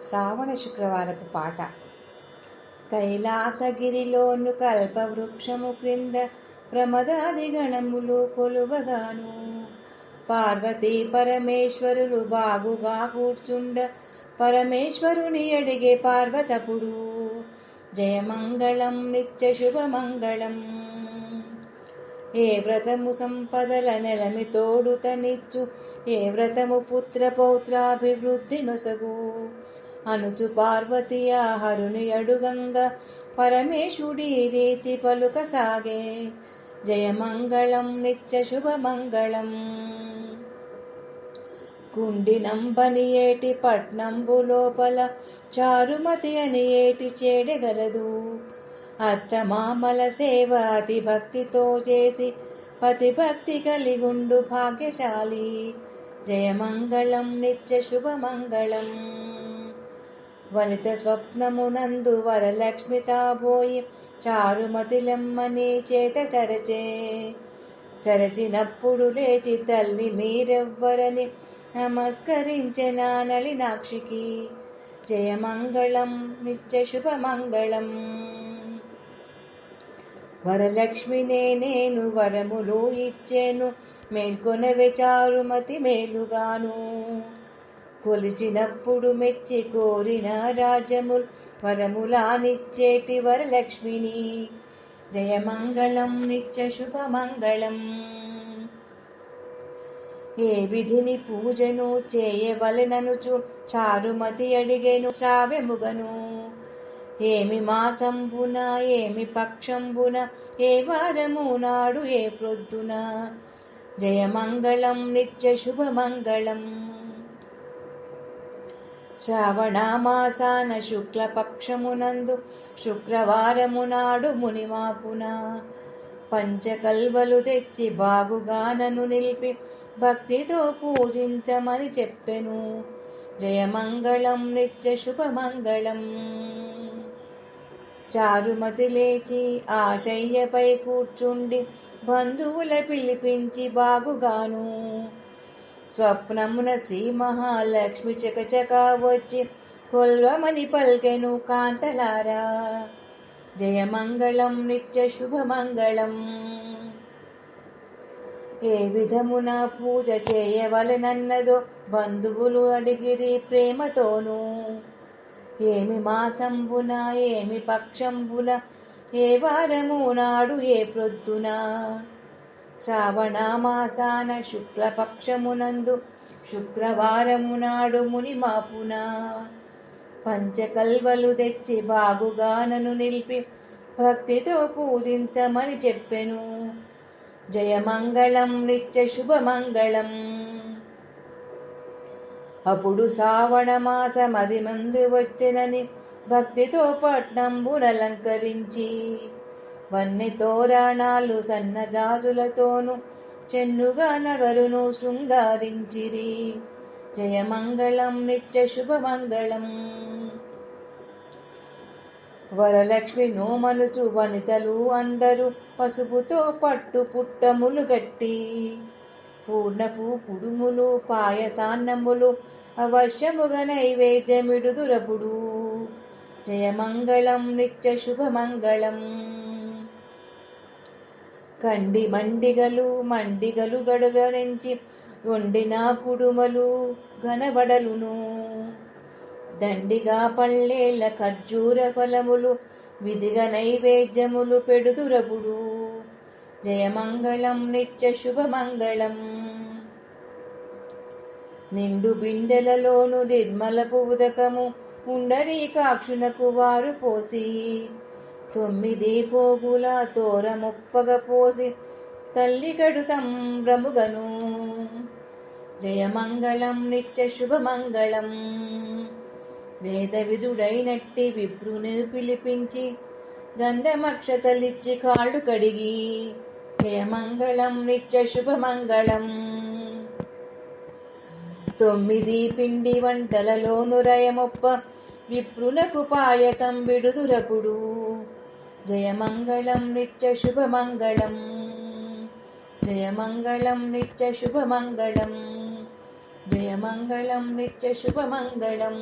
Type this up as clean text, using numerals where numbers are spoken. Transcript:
శ్రావణ శుక్రవారపు పాట. కైలాసగిరిలోను కల్పవృక్షము క్రింద ప్రమదాది గణములు కొలువగాను, పార్వతీ పరమేశ్వరులు బాగుగా కూర్చుండ పరమేశ్వరుని అడిగే పార్వతపుడు, జయమంగళం నిత్య శుభమంగళం. ఏ వ్రతము సంపదల నెలమి తోడుతనిచ్చు, ఏ వ్రతము పుత్ర పౌత్రాభివృద్ధి నొసగు అనుచు పార్వతి హరుని అడుగంగ పరమేశుడి రీతి పలుకసాగే, జయమంగళం నిత్య శుభమంగళం. కుండినంబని ఏటి పట్నంబు లోపల చారుమతి అని ఏటి చేడెగలదు, అత్తమామల సేవ అతి భక్తితో చేసి పతిభక్తి కలిగుండు భాగ్యశాలి, జయమంగళం నిత్య శుభమంగళం. వనిత స్వప్నమునందు వరలక్ష్మి తాబోయి చారుమతిలెమ్మని చేత చరచినప్పుడు లేచి తల్లి మీరెవ్వరని నమస్కరించెనా నళినాక్షికి, జయమంగళం నిత్య శుభమంగళం. వరలక్ష్మి నేను వరములు ఇచ్చేను, మేల్కొనవే చారుమతి మేలుగాను, కొలిచినప్పుడు మెచ్చి కోరిన రాజ్యముల్ వరములానిచ్చేటి వరలక్ష్మిని, జయమంగళం నిత్య శుభమంగళం. ఏ విధిని పూజను చేయవలెననుచు చారుమతి అడిగెను శ్రావ్యముగను, ఏమి మాసంబున ఏమి పక్షంబున ఏ వారము నాడు ఏ ప్రొద్దున, జయమంగళం నిత్య శుభమంగళం. శ్రావణమాసాన శుక్లపక్షమునందు శుక్రవారము నాడు మునిమాపున, పంచకల్వలు తెచ్చి బాగుగానను నిలిపి భక్తితో పూజించమని చెప్పెను, జయమంగళం నిత్య శుభమంగళం. చారుమతి లేచి ఆశయ్యపై కూర్చుండి బంధువుల పిలిపించి బాగుగాను, స్వప్నమున శ్రీ మహాలక్ష్మి చకచక వచ్చి కొల్వమని పల్కెను కాంతలారా, జయమంగళం నిత్య శుభమంగళం. ఏ విధమున పూజ చేయవలెనన్నదో బంధువులు అడిగిరి ప్రేమతోను, ఏమి మాసంబున ఏమి పక్షంబున ఏ వారము నాడు ఏ ప్రొద్దున, శ్రావణమాసాన శుక్లపక్షమునందు శుక్రవారము నాడు మునిమాపున, పంచకల్వలు తెచ్చి బాగుగానను నిలిపి భక్తితో పూజించమని చెప్పెను, జయమంగళం నిత్య శుభమంగళం. అప్పుడు శ్రావణమాసమది మందు వచ్చెనని భక్తితో పట్నంబునలంకరించి, వన్నె తోరణాలు సన్నజాజులతోను చెన్నుగా నగరును శృంగారించిరి, జయమంగళం నిత్య శుభమంగళం. వరలక్ష్మి నోమనుచు వనితలు అందరూ పసుపుతో పట్టు పుట్టములు గట్టి, పూర్ణపు కుడుములు పాయసాన్నములు అవశ్యముగా నైవేద్యమిడుదురపుడు, జయమంగళం నిత్య శుభమంగళం. కండి మండిగలు గడుగరించి వండిన కుడుమలు ఘనబడలును, దండిగా పళ్ళేల ఖర్జూర ఫలములు విధిగా నైవేద్యములు పెడుదురపుడు, జయమంగళం నిత్య శుభమంగళం. నిండు బిందెలలోను నిర్మలపు ఉదకము పుండరీకాక్షునకు వారు పోసి, 9 పోగుల తోరముప్పగ పోసి తల్లిగడు సంభ్రముగను, జయమంగళం నిత్య శుభమంగళం. వేద విధుడైనట్టి విప్రుని పిలిపించి గంధమక్షతలిచ్చి కాళ్ళు కడిగి, జయమంగళం నిత్య శుభమంగళం. 9 పిండి వంటలలోను రయమొప్ప విప్రునకు పాయసం విడుదురపుడు, జయమంగళం నిత్య శుభమంగళం. జయమంగళం నిత్య శుభమంగళం. జయమంగళం నిత్య శుభమంగళం.